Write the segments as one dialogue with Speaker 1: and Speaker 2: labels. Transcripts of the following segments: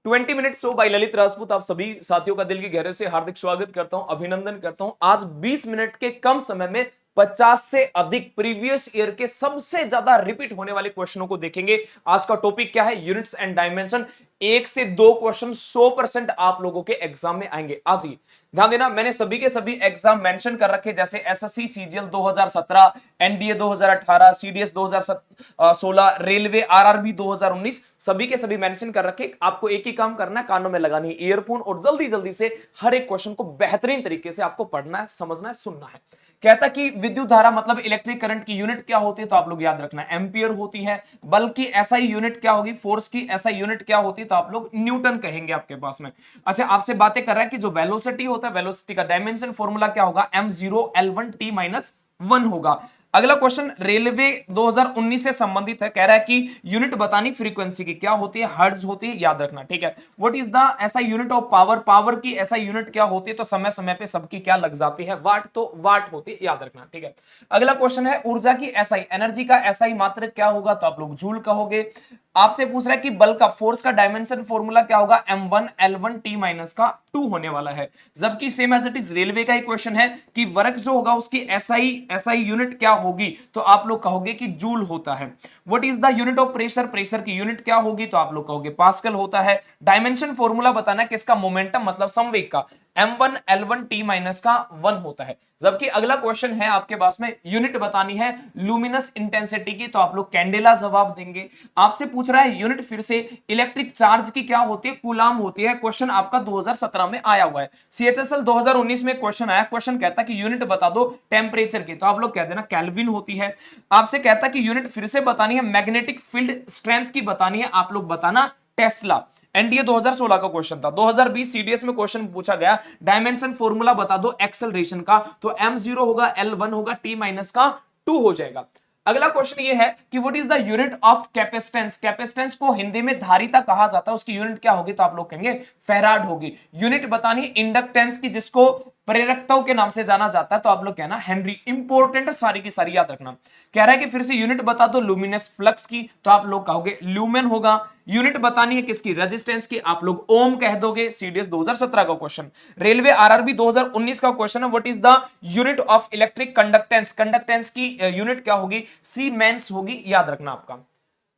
Speaker 1: 20 minute show by Lalit Rajput. आप सभी साथियों का दिल की गहरे से हार्दिक स्वागत करता हूं, अभिनंदन करता हूं। आज 20 मिनट के कम समय में 50 से अधिक प्रीवियस ईयर के सबसे ज्यादा रिपीट होने वाले क्वेश्चनों को देखेंगे। आज का टॉपिक क्या है? Units and dimension. एक से दो क्वेश्चन 100% आप लोगों के एग्जाम में आएंगे। आज ही ध्यान देना, मैंने सभी के सभी एग्जाम मेंशन कर रखे, जैसे SSC CGL 2017, NDA 2018, CDS 2016, railway RRB 2019, सभी के सभी मेंशन कर रखे। आपको एक ही काम करना है, कानों में लगानी है ईयरफोन और जल्दी जल्दी से हर एक क्वेश्चन को बेहतरीन तरीके से आपको पढ़ना है, समझना है, सुनना है। कहता कि विद्युत धारा मतलब इलेक्ट्रिक करंट की यूनिट क्या होती है, तो आप लोग याद रखना एम्पियर होती है। बल की एसआई यूनिट क्या होगी, फोर्स की एसआई यूनिट क्या होती है, तो आप लोग न्यूटन कहेंगे आपके पास में। अच्छा, आपसे बातें कर रहा है कि जो वेलोसिटी होता है, वेलोसिटी का डायमेंशन फॉर्मूला क्या होगा, m0l1t-1 होगा। अगला क्वेश्चन रेलवे 2019 से संबंधित है, कह रहा है कि यूनिट बतानी फ्रीक्वेंसी की, क्या होती है, हर्ट्ज होती है, याद रखना। ठीक है, व्हाट इज द ऐसा यूनिट ऑफ पावर, पावर की ऐसा यूनिट क्या होती है, तो समय समय पे सबकी क्या लग जाती है, वाट, तो वाट होती है, याद रखना। ठीक है, अगला क्वेश्चन है ऊर्जा की एसआई, एनर्जी का एसआई मात्रक क्या होगा, तो आप लोग जूल कहोगे। आपसे पूछ रहा है कि बल का, फोर्स का डायमेंशन फॉर्मूला क्या होगा, m1l1t-2 होने वाला है। जबकि same as it is railway का ही क्वेश्चन है कि वर्क जो होगा उसकी एसआई एसआई यूनिट क्या होगी, तो आप लोग कहोगे कि जूल होता है। What is the unit of pressure, pressure की यूनिट क्या होगी, तो आप लोग कहोगे पास्कल होता है। डायमेंशन फॉर्मूला बताना है किसका, मोमेंटम मतलब संवेग का, m1l1t-1 होता है। जबकि अगला क्वेश्चन है आपके पास में, यूनिट बतानी है लुमिनस इंटेंसिटी की, तो आप लोग कैंडेला जवाब देंगे। आपसे पूछ रहा है यूनिट फिर से इलेक्ट्रिक चार्ज की क्या होती है, कूलाम होती है। क्वेश्चन आपका 2017 में आया हुआ है। सीएचएसएल 2019 में क्वेश्चन आया, क्वेश्चन कहता कि यूनिट बता दो टेम्परेचर की, तो आप लोग कह देना केल्विन होती है। आपसे कहता कि यूनिट फिर से बतानी है मैग्नेटिक फील्ड स्ट्रेंथ की बतानी है, आप लोग बताना टेस्ला। एनडीए 2016 का क्वेश्चन था। 2020 सीडीएस में क्वेश्चन पूछा गया, डायमेंशन फॉर्मूला बता दो एक्सेलरेशन का, तो m0 होगा, l1 होगा, t माइनस का 2 हो जाएगा। अगला क्वेश्चन ये है कि what is the unit of capacitance, capacitance को हिंदी में धारिता कहा जाता है, उसकी यूनिट क्या होगी, तो आप लोग कहेंगे फैराड होगी। यूनिट बतानी इंडक्टेंस की, जिसको प्रेरकताओं के नाम से जाना जाता है, तो आप लोग कहना हेनरी। इंपॉर्टेंट सारी की सारी याद रखना। कह रहा है कि फिर से यूनिट बता दो लुमिनस फ्लक्स की, तो आप लोग कहोगे ल्यूमेन होगा। यूनिट बतानी है किसकी, रेजिस्टेंस की, आप लोग ओम कह दोगे। सीडीएस 2017 का क्वेश्चन। रेलवे आरआरबी 2019 का क्वेश्चन है, what is the unit of electric conductance, conductance की यूनिट क्या होगी, सीमेंस होगी, याद रखना आपका।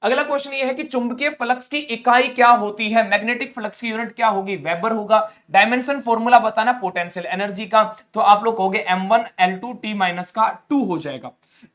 Speaker 1: अगला क्वेश्चन ये है कि चुंबकीय फ्लक्स की इकाई क्या होती है, मैग्नेटिक फ्लक्स की यूनिट क्या होगी, वेबर होगा। डायमेंशन फॉर्मूला बताना पोटेंशियल एनर्जी का, तो आप लोग कहोगे m1l2t-2 हो जाएगा।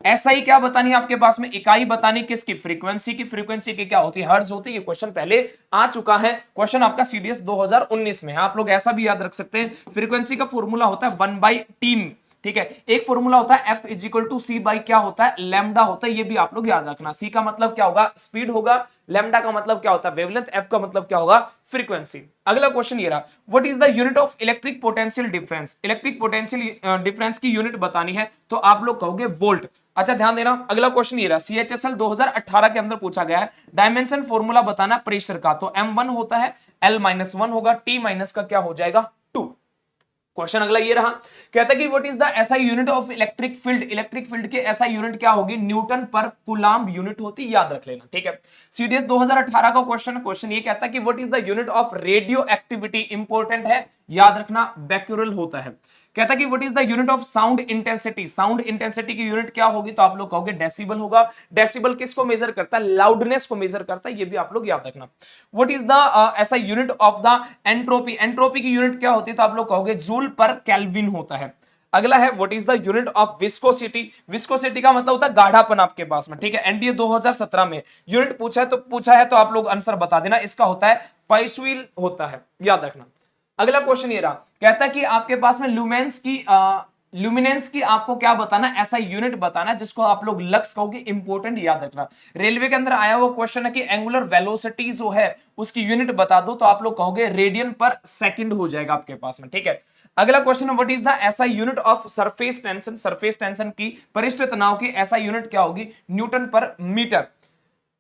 Speaker 1: एसआई क्या बतानी है आपके पास में, इकाई बतानी किसकी, फ्रीक्वेंसी की। फ्रीक्वेंसी की क्या होती है, हर्ट्ज होती है। ये क्वेश्चन पहले आ चुका है, क्वेश्चन आपका सीडीएस 2019 में है। आप लोग ऐसा भी याद रख सकते हैं, फ्रीक्वेंसी का फॉर्मूला होता है 1/t। ठीक है, एक फॉर्मूला होता है F is equal to C by क्या होता है, लैम्डा होता है। ये भी आप लोग याद रखना। सी का मतलब क्या होगा, स्पीड होगा। लैम्डा का मतलब क्या होता है, वेवलेंथ। एफ का मतलब क्या होगा, फ्रीक्वेंसी। अगला क्वेश्चन ये रहा, what is the unit of electric potential difference, electric potential difference की यूनिट बतानी है, तो आप लोग कहोगे वोल्ट। अच्छा, ध्यान देना, अगला क्वेश्चन ये रहा, सीएचएसएल 2018 के अंदर पूछा गया है, डायमेंशन फॉर्मूला बताना प्रेशर का, तो m1 होता है, l-1 होगा, t माइनस का क्या हो जाएगा, 2। क्वेश्चन अगला ये रहा, कहता है कि what is the SI unit of electric field, electric field के एसआई यूनिट क्या होगी, न्यूटन पर कूलाम्ब यूनिट होती, याद रख लेना। ठीक है, सीडीएस 2018 का क्वेश्चन है। क्वेश्चन ये कहता है कि what is the unit of radio activity, important है, याद रखना, बैक्यूरल होता है। कहता है कि what is the unit of sound intensity, sound intensity की यूनिट क्या होगी, तो आप लोग कहोगे डेसिबल होगा। डेसिबल किसको मेजर करता है, लाउडनेस को मेजर करता है, ये भी आप लोग याद रखना। व्हाट इज द ऐसा unit of the entropy, entropy की यूनिट क्या होती है, तो आप लोग कहोगे जूल पर केल्विन होता है। अगला है what is the unit of viscosity, viscosity का मतलब होता है गाढ़ापन आपके पास में। ठीक है, एनडीए 2017 में यूनिट पूछा है तो आप लोग आंसर बता देना, इसका होता है पाइस्वील होता है, याद रखना। अगला क्वेश्चन ये रहा, कहता है कि आपके पास में ल्यूमिनेंस की आपको क्या बताना, ऐसा यूनिट बताना जिसको आप लोग लक्स कहोगे, इंपॉर्टेंट, याद रखना। रेलवे के अंदर आया हुआ क्वेश्चन है कि एंगुलर वेलोसिटी जो है उसकी यूनिट बता दो, तो आप लोग कहोगे रेडियन पर सेकंड हो जाएगा आपके पास में। ठीक है, अगला क्वेश्चन है व्हाट इज द ऐसा unit of surface tension, surface tension की, पृष्ठ तनाव की ऐसा यूनिट क्या होगी, न्यूटन पर मीटर।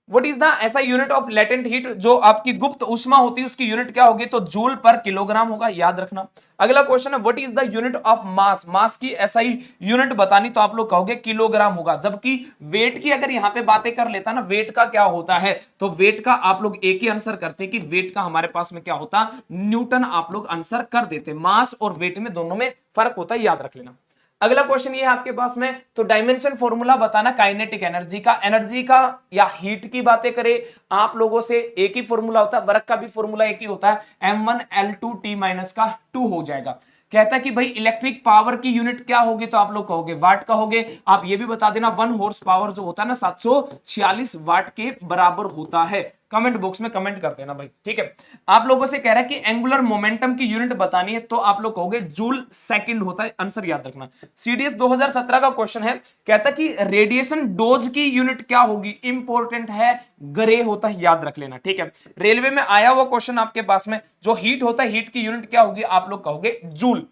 Speaker 1: व्हाट इज द ऐसा यूनिट ऑफ लेटेंट हीट, जो आपकी गुप्त उष्मा होती है उसकी यूनिट क्या होगी, तो जूल पर किलोग्राम होगा, याद रखना। अगला क्वेश्चन है what is the unit of mass, mass की एसआई यूनिट बतानी, तो आप लोग कहोगे किलोग्राम होगा। जबकि वेट की अगर यहां पे बातें कर लेता ना, वेट का क्या होता है, तो वेट का आप लोग एक ही आंसर करते कि वेट का हमारे पास में क्या होता, न्यूटन, आप लोग आंसर कर देते। मास और वेट में दोनों में फर्क होता है, याद रख लेना। अगला क्वेश्चन ये है आपके पास में, तो डायमेंशन फॉर्मूला बताना काइनेटिक एनर्जी का या हीट की बातें करें आप लोगों से, एक ही फॉर्मूला होता है, वर्क का भी फॉर्मूला एक ही होता है, m1L2T माइनस का 2 हो जाएगा। कहता है कि भाई इलेक्ट्रिक पावर की यूनिट क्या होगी, तो आप लोग कहोगे वाट कहोगे। आप ये भी बता देना 1 हॉर्स पावर जो होता है ना 746 वाट के बराबर होता है। कमेंट बॉक्स में कमेंट कर देना भाई, ठीक है। आप लोगों से कह रहा है कि एंगुलर मोमेंटम की यूनिट बतानी है, तो आप लोग कहोगे जूल सेकंड होता है, आंसर याद रखना। सीडीएस 2017 का क्वेश्चन है, कहता कि रेडिएशन डोज की यूनिट क्या होगी, इंपॉर्टेंट है, ग्रे होता है, याद रख लेना, ठीक है। रेलवे में आया हुआ क्वेश्चन आपके पास में, जो हीट होता है हीट की यूनिट क्या होगी, आप लोग कहोगे joule.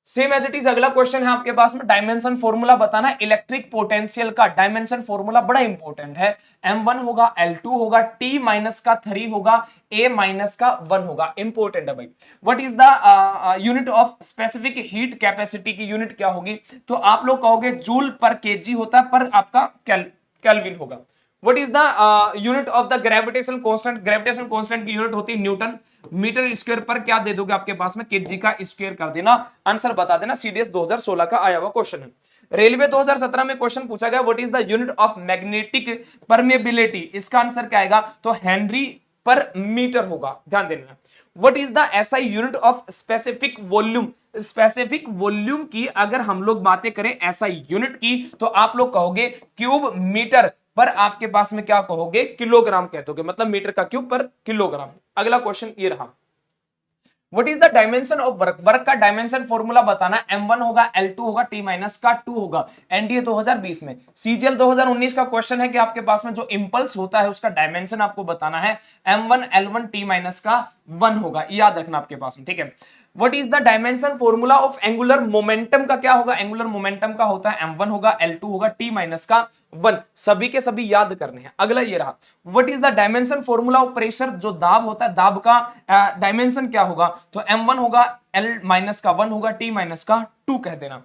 Speaker 1: Same as it is अगला क्वेश्चन है आपके पास में, डायमेंशन फॉर्मूला बताना इलेक्ट्रिक पोटेंशियल का, डायमेंशन फॉर्मूला बड़ा इंपॉर्टेंट है। m1 होगा, L2 होगा, T माइनस का 3 होगा, A माइनस का 1 होगा, इंपॉर्टेंट है भाई। What is the unit of specific heat capacity की यूनिट क्या होगी, तो आप लोग कहोगे जूल पर केजी होता है, पर आपका केल्विन होगा। What is the unit of the gravitational constant, gravitational constant की यूनिट होती है न्यूटन, मीटर स्क्वायर पर क्या दे दोगे आपके पास में, केजी का स्क्वायर कर देना, आंसर बता देना। सीडीएस 2016 का आया हुआ क्वेश्चन है। रेलवे 2017 में क्वेश्चन पूछा गया what is the unit of magnetic permeability, इसका आंसर क्या आएगा, तो हेनरी पर मीटर होगा, ध्यान देना। What is the SI unit of specific volume, specific volume की अगर हम लोग बातें करें एसआई यूनिट की, तो आप लोग कहोगे क्यूब मीटर पर, आपके पास में क्या कहोगे, किलोग्राम कह दोगे, मतलब मीटर का क्यूब पर किलोग्राम। अगला क्वेश्चन ये रहा, what is the dimension of work, work का डायमेंशन फॉर्मूला बताना, m1 होगा, L2 होगा, T माइनस का 2 होगा, एनडीए 2020 में। सीजीएल 2019 का क्वेश्चन है कि आपके पास में जो इंपल्स होता है उसका डायमेंशन आपको बताना है, m1 L1 T माइनस का 1 होगा, याद रखना आपके पास में, ठीक है। What is the dimension formula of angular momentum का क्या होगा, एंगुलर मोमेंटम का होता है m1 होगा, L2 होगा, T माइनस का 1, सभी के सभी याद करने हैं। अगला ये रहा, what is the dimension formula of pressure, जो दाब होता है दाब का डायमेंशन क्या होगा, तो m1 होगा, L माइनस का 1 होगा, T माइनस का 2 कह देना।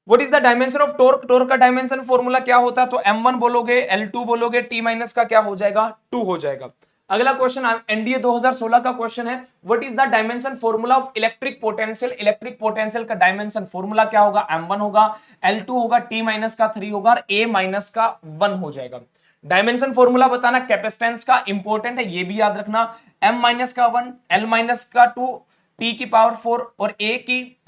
Speaker 1: What is the dimension of torque, torque का डायमेंशन फॉर्मूला क्या होता है, तो m1 बोलोगे, L2 बोलोगे, T माइनस का क्या हो जाएगा, 2 हो जाएगा। अगला क्वेश्चन एनडीए 2016 का क्वेश्चन है, what is the dimension formula of electric potential, electric potential का डायमेंशन फॉर्मूला क्या होगा, m1 होगा, L2 होगा, T माइनस का 3 होगा और A माइनस का 1 हो जाएगा। डायमेंशन फॉर्मूला बताना कैपेसिटेंस का, इंपॉर्टेंट है, ये भी याद रखना, m माइनस का 1, L माइनस का 2, T की पावर 4 और A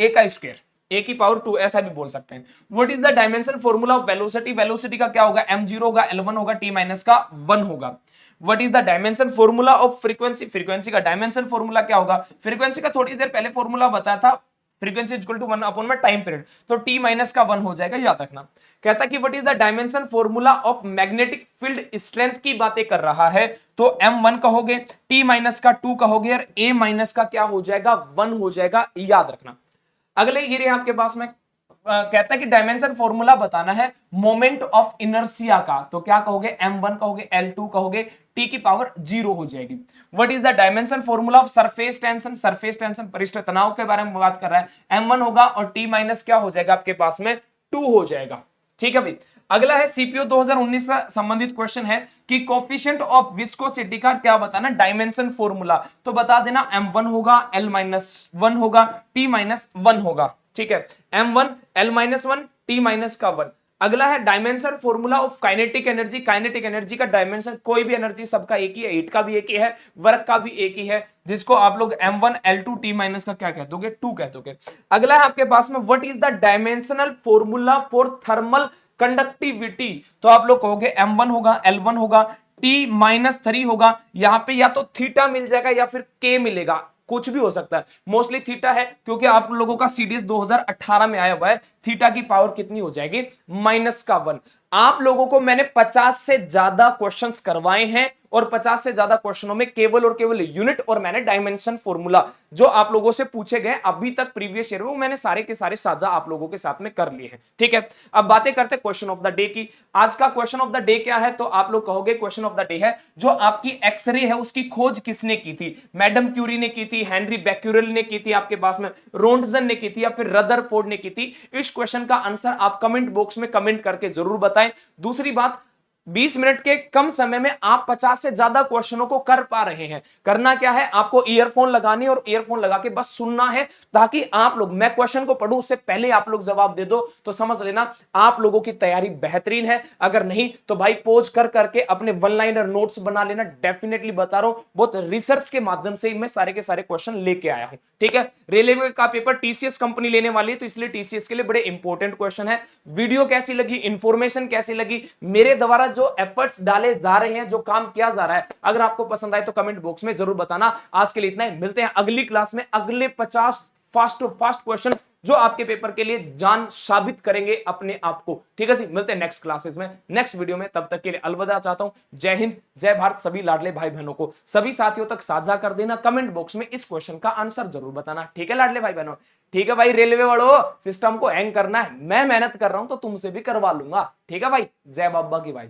Speaker 1: का स्क्वायर, A की पावर 2, ऐसा भी बोल सकते हैं। What is the dimension formula of velocity, velocity का क्या होगा, m0 होगा, L1 होगा, T माइनस का 1 होगा। What is the dimension formula of frequency, frequency का डायमेंशन फॉर्मूला क्या होगा, फ्रीक्वेंसी का थोड़ी देर पहले फॉर्मूला बताया था, फ्रीक्वेंसी इक्वल टू 1 अपॉन में टाइम पीरियड, तो T माइनस का 1 हो जाएगा, याद रखना। कहता कि what is the dimension formula of magnetic field strength की बातें कर रहा है, तो m1 कहोगे, T माइनस का 2 कहोगे और A माइनस का क्या हो जाएगा, 1 हो जाएगा, याद रखना। अगले ये रहे आपके पास में, कहता है कि डायमेंशन फॉर्मूला बताना है मोमेंट ऑफ इनर्शिया का, तो क्या कहोगे, m1 कहोगे, L2 कहोगे, T की पावर 0 हो जाएगी। What is the dimension formula of surface tension, surface tension पृष्ठ तनाव के बारे में बात कर रहा है, m1 होगा और T माइनस क्या हो जाएगा आपके पास में, 2 हो जाएगा, ठीक है भाई। अगला है सीपीओ 2019 का संबंधित क्वेश्चन है कि कोफिशिएंट ऑफ विस्कोसिटी का क्या बताना, डायमेंशन फॉर्मूला, तो बता देना m1 होगा, L माइनस 1 होगा, T माइनस 1 होगा, ठीक है, m1 L minus 1, T minus का 1। अगला है dimension formula of kinetic energy, kinetic energy का डायमेंशन, कोई भी एनर्जी सबका एक ही है, हीट का भी एक ही है, वर्क का भी एक ही है, जिसको आप लोग m1 L2 T माइनस का क्या कह दोगे, 2 कह दोगे। अगला है आपके पास में what is the dimensional formula for thermal conductivity, तो आप लोग कहोगे m1 होगा, L1 होगा, T माइनस 3 होगा, यहां पे या तो थीटा मिल जाएगा या फिर K मिलेगा, कुछ भी हो सकता है, मोस्टली थीटा है, क्योंकि आप लोगों का सीडीएस 2018 में आया हुआ है, थीटा की पावर कितनी हो जाएगी, -1। आप लोगों को मैंने 50 से ज्यादा क्वेश्चंस करवाए हैं और 50 से ज्यादा क्वेश्चनों में केवल और केवल यूनिट और मैंने डायमेंशन फॉर्मूला जो आप लोगों से पूछे गए अभी तक प्रीवियस ईयर में, वो मैंने सारे के सारे साझा आप लोगों के साथ में कर लिए हैं। ठीक है, अब बातें करते क्वेश्चन ऑफ द डे की। आज का क्वेश्चन ऑफ द डे क्या है, तो आप लोग कहोगे क्वेश्चन ऑफ द डे है जो आपकी एक्सरे है उसकी खोज किसने की थी। मैडम क्यूरी ने की थी, हेनरी बैक्यूरेल ने की थी, आपके पास में रोंटजन ने की थी, या फिर रदरफोर्ड ने की थी। इस क्वेश्चन का आंसर आप कमेंट बॉक्स में कमेंट करके जरूर बताएं। दूसरी बात, 20 मिनट के कम समय में आप 50 से ज्यादा क्वेश्चनों को कर पा रहे हैं। करना क्या है, आपको ईयरफोन लगानी और ईयरफोन लगा के बस सुनना है, ताकि आप लोग, मैं क्वेश्चन को पढ़ूं उससे पहले आप लोग जवाब दे दो, तो समझ लेना आप लोगों की तैयारी बेहतरीन है। अगर नहीं तो भाई पोज कर करके अपने वन लाइनर नोट्स बना लेना। डेफिनेटली बता रहा हूं, बहुत रिसर्च के माध्यम से मैं सारे के सारे क्वेश्चन लेके आया हूं। ठीक है, रेलवे का पेपर टीसीएस कंपनी लेने वाली है, तो इसलिए टीसीएस के लिए बड़े इंपॉर्टेंट क्वेश्चन है। वीडियो कैसी लगी, इंफॉर्मेशन कैसी लगी, मेरे द्वारा जो एफर्ट्स डाले जा रहे हैं, जो काम किया जा रहा है, अगर आपको पसंद आए तो कमेंट बॉक्स में जरूर बताना। आज के लिए इतना ही, मिलते हैं अगली क्लास में अगले 50 फास्ट क्वेश्चन जो आपके पेपर के लिए जान साबित करेंगे अपने आप को। ठीक है जी, मिलते हैं नेक्स्ट क्लासेस में, नेक्स्ट वीडियो में। तब तक के लिए अलविदा चाहता हूं। जय हिंद, जय भारत। सभी लाडले भाई बहनों को, सभी साथियों तक साझा कर देना। कमेंट बॉक्स में इस क्वेश्चन का आंसर जरूर बताना। ठीक है लाडले भाई बहनों, ठीक है भाई। रेलवे वालों, सिस्टम को हैंग करना है, मैं मेहनत कर रहा हूं तो तुमसे भी करवा लूंगा। ठीक है भाई, जय बाबा की भाई।